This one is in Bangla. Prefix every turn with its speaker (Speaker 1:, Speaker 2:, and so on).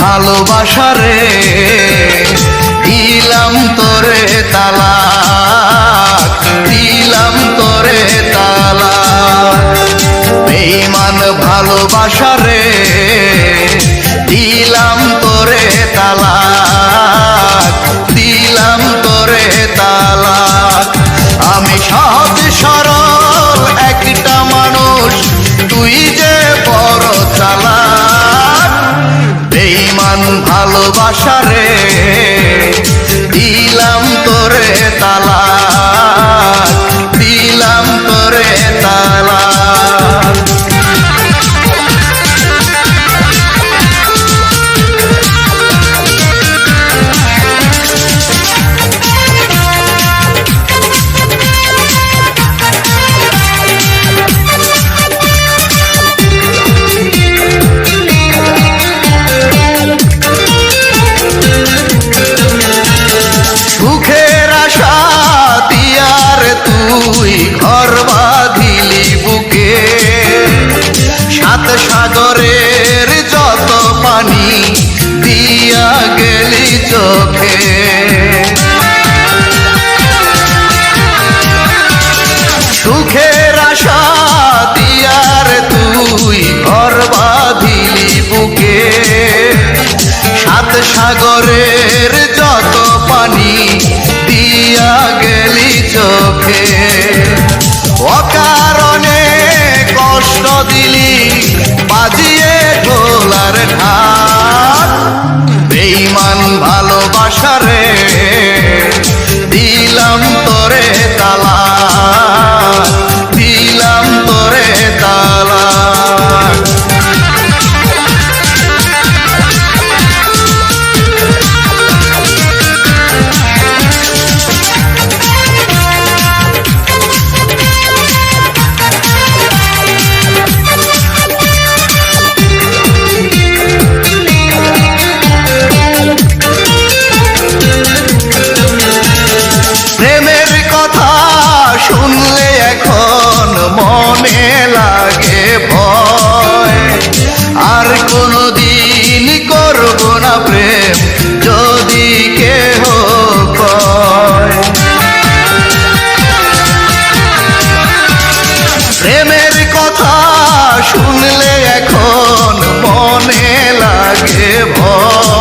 Speaker 1: ভালোবাসা রে দিলাম তোরে তালাক, দিলাম তোরে তালাক। বেঈমান ভালোবাসা রে দিলাম তোরে তালাক, দিলাম তোরে তালাক। আমি সহজ সরল একটা মানুষ, তুই যে বড় চালাক। বেঈমান ভালোবাসা রে দিলাম তোরে তালাক, দিলাম তোরে তালাক। সুখের আশা দিয়ার তুই ঘর বাঁধিলি বুকে, সাত সাগরের যত পানি দিয়া গেলি চোখে। সুখের আশা দিয়ার তুই ঘর বাঁধিলি বুকে, সাত সাগরের যত পানি দিয়া গেলি চোখে। অকারণে কষ্ট দিলি বাজিয়ে ঢোলার ঢাক। বেঈমান ভালোবাসা রে দিলাম তোরে তালাক, দিলাম তোরে তালাক। প্রেমের কথা শুনলে এখন মনে লাগে ভয়, আর কোনদিন করব না প্রেম যদি কেহ কয়। প্রেমের কথা শুনলে এখন মনে লাগে ভয়,